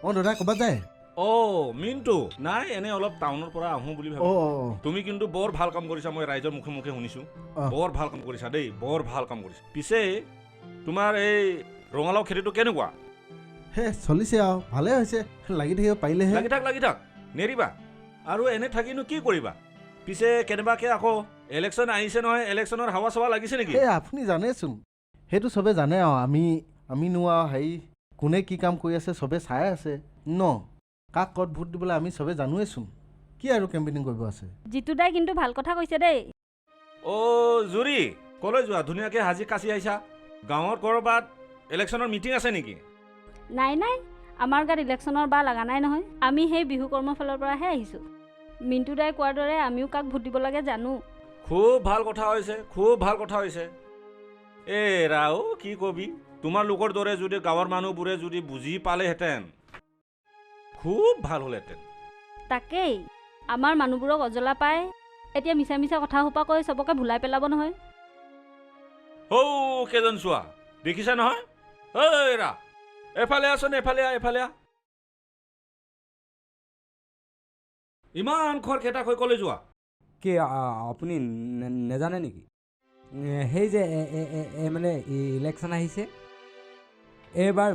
দাদা ক'ৰবাত যায়? মিণ্টু নাই এনে অলপ টাউনৰ পৰা আহোঁ বুলি ভাবি। তুমি কিন্তু বৰ ভাল কাম কৰিছা, মই ৰাইজৰ মুখে মুখে শুনিছোঁ। বৰ ভাল কাম কৰিছা দেই, বৰ ভাল কাম কৰিছা। পিছে তোমাৰ এই ৰঙালাও খেতিটো কেনেকুৱা? চলিছে আৰু ভালে হৈছে, লাগি থাকিব পাৰিলেহে। লাগি থাক নেৰিবা। আৰু এনে থাকিনো কি কৰিবা? পিছে কেনেবাকৈ আকৌ ইলেকশ্যন আহিছে নহয়, ইলেকশ্যনৰ হাৱা চাৱা লাগিছে নেকি? আপুনি জানেচোন, সেইটো চবে জানে আৰু আমি নোৱা হেৰি কোনে কি কাম কৰি আছে চবে চাই আছে ন। কাক ক'ত ভোট দিবলৈ আমি চবে জানোৱেচোন। কি আৰু কেম্পেইনিং কৰিব আছে? জিতু দাই কিন্তু ভাল কথা কৈছে দেই। জুৰি কলৈ যোৱা? ধুনীয়াকৈ সাজি কাচি আহিছা। গাঁৱৰ ক'ৰবাত ইলেকশ্যনৰ মিটিং আছে নেকি? নাই আমাৰ গাত ইলেকশ্যনৰ বা লগা নাই নহয়। আমি সেই বিহু কৰ্মৰ ফালৰ পৰাহে আহিছোঁ। মিণ্টু দাই কোৱাৰ দৰে আমিও কাক ভোট দিব লাগে জানো। খুব ভাল কথা হৈছে, খুব ভাল কথা হৈছে। ৰাও কি কবি, তোমালোকৰ দৰে যদি গাঁৱৰ মানুহবোৰে যদি বুজি পালেহেঁতেন খুব ভাল হ'লহেঁতেন। তাকেই আমাৰ মানুহবোৰক অজলা পাই এতিয়া মিছা কথা সোপা কৈ চবকে ভুলাই পেলাব নহয়। কেইজন চোৱা দেখিছা নহয়? ৰা এফালে আছোন, এফালে আহ। ইমান খৰখেদা হৈ কলৈ যোৱা? কি আপুনি নেজানে নেকি? সেই যে মানে ইলেকশ্যন আহিছে, এইবাৰ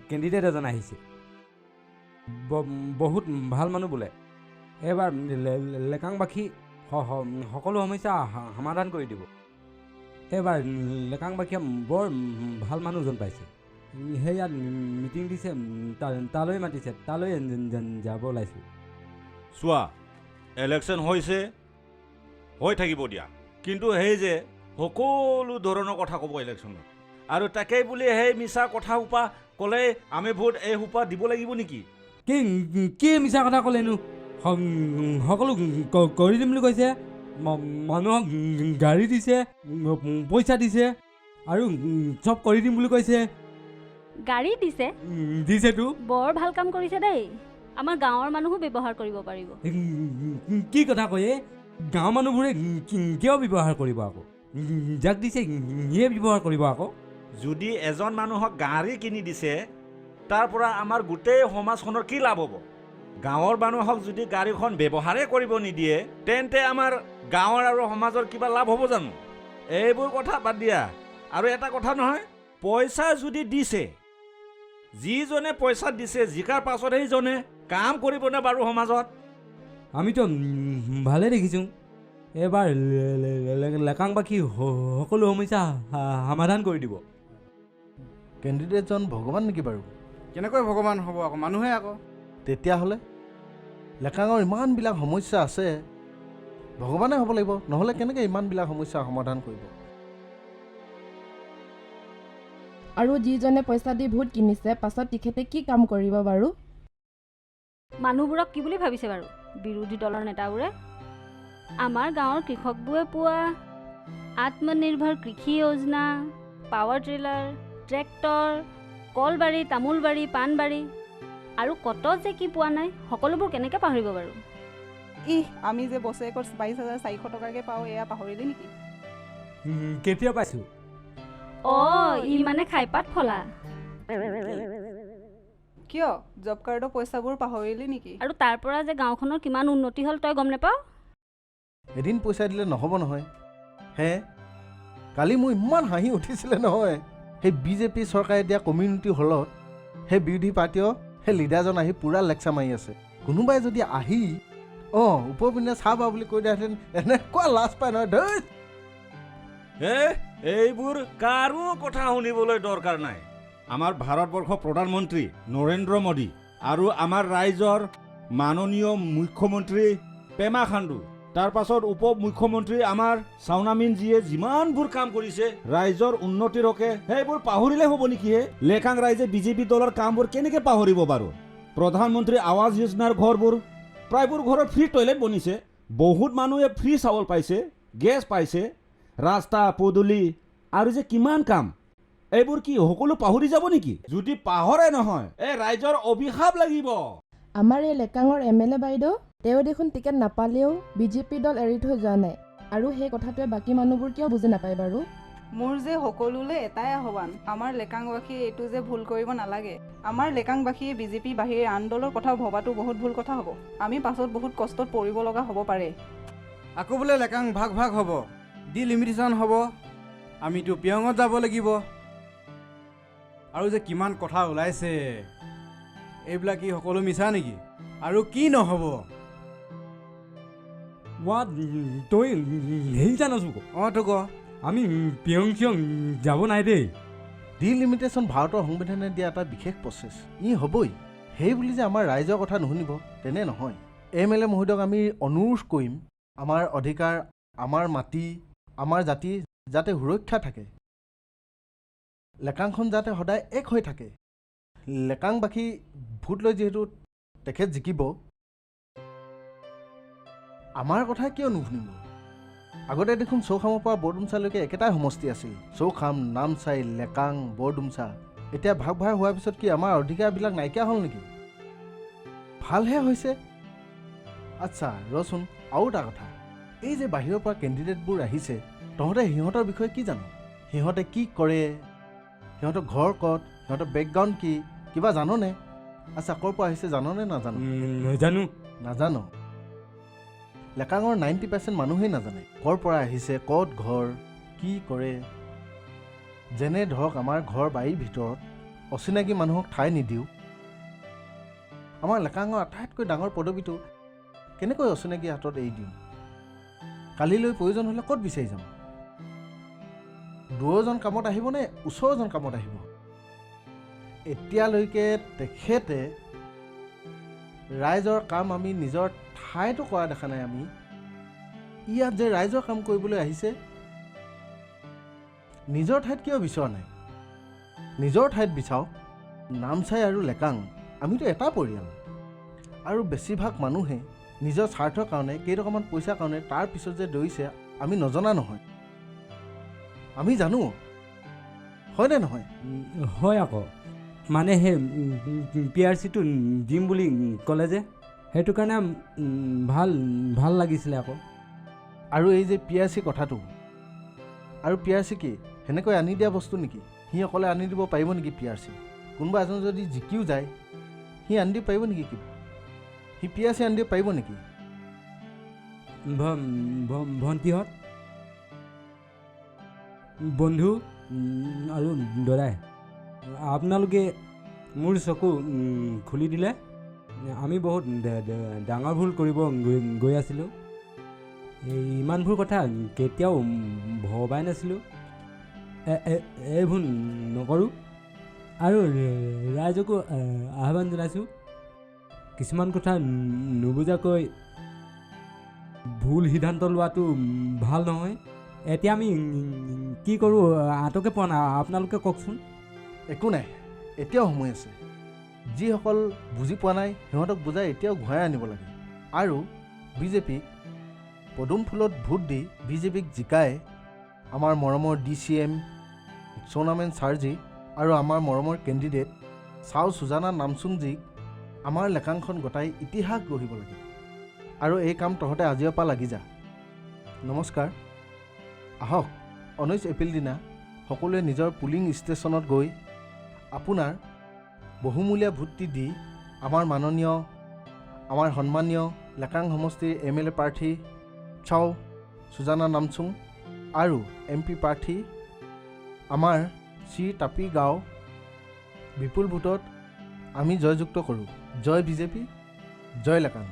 কেণ্ডিডেট এজন আহিছে, বহুত ভাল মানুহ বোলে। এইবাৰ লেকাংবাসী সকলো সমস্যা সমাধান কৰি দিব। এইবাৰ লেকাংবাসীয়ে বৰ ভাল মানুহজন পাইছে। সেয়াত মিটিং দিছে, তালৈ মাতিছে, তালৈ যাব ওলাইছোঁ। চোৱা, ইলেকশ্যন হৈছে, হৈ থাকিব দিয়া, কিন্তু সেই যে সকলো ধৰণৰ কথা ক'ব ইলেকশ্যনত, আৰু তাকেই বুলি সেই মিছা কথা সোপা ক'লে আমি ভোট এই সোপা দিব লাগিব নেকি? কি মিছা কথা ক'লেনো? সকলো কৰি দিম বুলি কৈছে, মানুহক গাড়ী দিছে, পইচা দিছে, আৰু চব কৰি দিম বুলি কৈছে। গাড়ী দিছেতো। বৰ ভাল কাম কৰিছে দেই। আমাৰ গাঁৱৰ মানুহো ব্যৱহাৰ কৰিব পাৰিব। কি কথা কয়? গাঁৱৰ মানুহবোৰে কিয় ব্যৱহাৰ কৰিব? আকৌ যাক দিছে সিয়ে ব্যৱহাৰ কৰিব। আকৌ যদি এজন মানুহক গাড়ী কিনি দিছে, তাৰ পৰা আমাৰ গোটেই সমাজখনৰ কি লাভ হ'ব? গাঁৱৰ মানুহক যদি গাড়ীখন ব্যৱহাৰেই কৰিব নিদিয়ে, তেন্তে আমাৰ গাঁৱৰ আৰু সমাজৰ কিবা লাভ হ'ব জানো? এইবোৰ কথা বাদ দিয়া। আৰু এটা কথা নহয়, পইচা যদি দিছে, যিজনে পইচা দিছে জিকাৰ পাছত সেইজনে কাম কৰিবনে বাৰু সমাজত? আমিতো ভালে দেখিছোঁ, এইবাৰ লেকাংবাসী সকলো সমস্যা সমাধান কৰি দিব। কেণ্ডিডেটজন ভগৱান নেকি বাৰু? কেনেকৈ ভগৱান হ'ব? আকৌ মানুহে। আকৌ তেতিয়াহ'লে লেকাঙৰ ইমানবিলাক সমস্যা আছে, ভগৱানে হ'ব লাগিব, নহ'লে কেনেকৈ ইমানবিলাক সমস্যা সমাধান কৰিব? আৰু যিজনে পইচা দি ভোট কিনিছে, পাছত তেখেতে কি কাম কৰিব বাৰু? মানুহবোৰক কি বুলি ভাবিছে বাৰু বিৰোধী দলৰ নেতাবোৰে? আমাৰ গাঁৱৰ কৃষকবোৰে পোৱা আত্মনিৰ্ভৰ কৃষি যোজনা, পাৱাৰ ট্ৰিলাৰ, ট্ৰেক্টৰ, কলবাৰী, তামোলবাৰী, পাণবাৰী আৰু কত যে কি পোৱা নাই, সকলোবোৰ কেনেকৈ পাহৰিব বাৰু? আমি যে বছৰেকত 22,400 টকাকৈ পাওঁ, এয়া পাহৰিলে নেকি? কেতিয়া পাইছোঁ? ই মানে খাইপাত ফলা। কিয় জব কাৰ্ডৰ পইচাবোৰ পাহৰিলি নেকি? আৰু তাৰ পৰা যে গাঁওখনৰ কিমান উন্নতি হ'ল তই গম নাপাৱ? এদিন পইচা দিলে নহ'ব নহয়। কালি মোৰ ইমান হাঁহি উঠিছিলে নহয়, সেই বিজেপি চৰকাৰে দিয়া কমিউনিটি হলত সেই বিৰোধী পাৰ্টীয় সেই লিডাৰজন আহি পূৰা লেকচাৰ মাৰি আছে। কোনোবাই যদি আহি ওপৰপিনে চাহ বা বুলি কৈ দিয়াহেঁতেন এনেকুৱা লাজ পায় নহয়। ধৈত এইবোৰ কাৰো কথা শুনিবলৈ দৰকাৰ নাই। আমাৰ ভাৰতবৰ্ষৰ প্ৰধানমন্ত্ৰী নৰেন্দ্ৰ মোদী আৰু আমাৰ ৰাইজৰ মাননীয় মুখ্যমন্ত্ৰী পেমা খাণ্ডু, তাৰ পাছত উপ মুখ্যমন্ত্ৰী আমাৰ চাওনামিনজীয়ে যিমানবোৰ কাম কৰিছে ৰাইজৰ উন্নতিৰ হকে, সেইবোৰ পাহৰিলে হ'ব নেকি? লেকাং ৰাইজে বিজেপি দলৰ কামবোৰ কেনেকৈ পাহৰিব বাৰু? প্ৰধানমন্ত্ৰী আৱাস যোজনাৰ ঘৰবোৰ প্ৰায়বোৰ ঘৰত ফ্ৰী টয়লেট বনিছে, বহুত মানুহে ফ্ৰী চাউল পাইছে, গেছ পাইছে, ৰাস্তা পদূলি আৰু যে কিমান কাম, এইবোৰ কি সকলো পাহৰি যাব নেকি? যদি পাহৰে নহয়, ৰাইজৰ অভিশাপ লাগিব। আমাৰ এই লেকাঙৰ MLA বাইদেউ, তেওঁ দেখোন টিকেট নাপালেও বিজেপি দল এৰি থৈ যোৱা নাই, আৰু সেই কথাটোৱে বাকী মানুহবোৰ কিয় বুজি নাপায় বাৰু? মোৰ যে সকলোলৈ এটাই আহ্বান, আমাৰ লেকাংবাসীয়ে এইটো যে ভুল কৰিব নালাগে। আমাৰ লেকাংবাসীয়ে বিজেপি বাহিৰে আন দলৰ কথা ভবাটো বহুত ভুল কথা হ'ব। আমি পাছত বহুত কষ্টত পৰিব লগা হ'ব পাৰে। আকৌ বোলে লেকাং ভাগ ভাগ হ'ব, ডিলিমিটেশ্যন হ'ব, আমিতো পিয়ঙত যাব লাগিব। আৰু যে কিমান কথা ওলাইছে, এইবিলাক কি সকলো মিছা নেকি? আৰু কি নহ'ব? তই হেৰি জানাছো অঁ তো ক। আমি পিয়ং চিয়ং যাব নাই দেই। ডিলিমিটেশ্যন ভাৰতৰ সংবিধানে দিয়া এটা বিশেষ প্ৰচেছ, ই হ'বই। সেই বুলি যে আমাৰ ৰাইজৰ কথা নুশুনিব তেনে নহয়। MLA মহোদয়ক আমি অনুৰোধ কৰিম, আমাৰ অধিকাৰ, আমাৰ মাটি, আমাৰ জাতি যাতে সুৰক্ষা থাকে, লেকাংখন যাতে সদায় এক হৈ থাকে। লেকাংবাসী ভোট লৈ যিহেতু তেখেত জিকিব, আমাৰ কথা কিয় নুশুনিব? আগতে দেখোন চৌখামৰ পৰা বৰডুমচালৈকে একেটাই সমষ্টি আছিল, চৌখাম, নামচাই, লেকাং, বৰডুমচা। এতিয়া ভাগ ভাগ হোৱাৰ পিছত কি আমাৰ অধিকাৰবিলাক নাইকিয়া হ'ল নেকি? ভালহে হৈছে। আচ্ছা ৰচোন, আৰু এটা কথা, এই যে বাহিৰৰ পৰা কেণ্ডিডেটবোৰ আহিছে, তহঁতে সিহঁতৰ বিষয়ে কি জানো? সিহঁতে কি কৰে, সিহঁতৰ ঘৰ ক'ত, সিহঁতৰ বেকগ্ৰাউণ্ড কি, কিবা জাননে? আচ্ছা ক'ৰ পৰা আহিছে জাননে নাজানো? নাজানো। নাজানো? লেকাঙৰ 90% মানুহেই নাজানে ক'ৰ পৰা আহিছে, ক'ত ঘৰ, কি কৰে। যেনে ধৰক আমাৰ ঘৰ বাৰীৰ ভিতৰত অচিনাকি মানুহক ঠাই নিদিওঁ। আমাৰ লেকাঙৰ আটাইতকৈ ডাঙৰ পদবীটো কেনেকৈ অচিনাকি হাতত এৰি দিওঁ? কালিলৈ প্ৰয়োজন হ'লে ক'ত বিচাৰি যাম? দূৰজন কামত আহিব নে ওচৰজন কামত আহিব? এতিয়ালৈকে তেখেতে ৰাইজৰ কাম আমি নিজৰ ঠাইতো কৰা দেখা নাই। আমি ইয়াত যে ৰাইজৰ কাম কৰিবলৈ আহিছে, নিজৰ ঠাইত কিয় বিচৰা নাই? নিজৰ ঠাইত বিচাৰক। নামচাই আৰু লেকাং আমিতো এটা পৰিয়াল, আৰু বেছিভাগ মানুহে নিজৰ স্বাৰ্থৰ কাৰণে, কেইটকামান পইচাৰ কাৰণে তাৰ পিছত যে দৌৰিছে আমি নজনা নহয়, আমি জানো। হয়নে নহয়? হয় আকৌ, মানে সেই PRC-টো দিম বুলি ক'লে যে, সেইটো কাৰণে ভাল লাগিছিলে আকৌ। আৰু এই যে PRC কথাটো, আৰু PRC কি সেনেকৈ আনি দিয়া বস্তু নেকি? সি অকলে আনি দিব পাৰিব নেকি PRC? কোনোবা এজন যদি জিকিও যায়, সি আনি দিব পাৰিব নেকি? কিবা সি PRC আনি দিব পাৰিব নেকি? ভণ্টিহঁত, বন্ধু আৰু দৰাই, আপোনালোকে মোৰ চকু খুলি দিলে। আমি বহুত ডাঙৰ ভুল কৰিব গৈ আছিলোঁ। ইমানবোৰ কথা কেতিয়াও ভবাই নাছিলোঁ। এই ভুল নকৰোঁ, আৰু ৰাইজকো আহ্বান জনাইছোঁ, কিছুমান কথা নুবুজাকৈ ভুল সিদ্ধান্ত লোৱাটো ভাল নহয়। এতিয়া আমি কি কৰোঁ আটকে পোৱা নাই, আপোনালোকে কওকচোন। একো নাই, এতিয়াও সময় আছে। যিসকল বুজি পোৱা নাই সিহঁতক বুজাই এতিয়াও ঘূৰাই আনিব লাগে। আৰু বিজেপিক পদুম ফুলত ভোট দি বিজেপিক জিকাই আমাৰ মৰমৰ DCM সোণামেন ছাৰজী আৰু আমাৰ মৰমৰ কেণ্ডিডেট চাও সুজানা নামচুংজীক আমাৰ লেকাংখন গোটাই ইতিহাস গঢ়িব লাগে। আৰু এই কাম তহঁতে আজিৰ পৰা লাগি যা। নমস্কাৰ। আহক 19 এপ্ৰিল দিনা সকলোৱে নিজৰ পুলিং ষ্টেচনত গৈ আপোনাৰ বহুমূলীয়া ভোটটি দি আমাৰ সন্মানীয় লেকাং সমষ্টিৰ MLA প্ৰাৰ্থী চাও সুজানা নামচুং আৰু MP প্ৰাৰ্থী আমাৰ শ্ৰী টাপি গাঁও বিপুল ভোটত আমি জয়যুক্ত কৰোঁ। জয় বিজেপি, জয় লেকাং।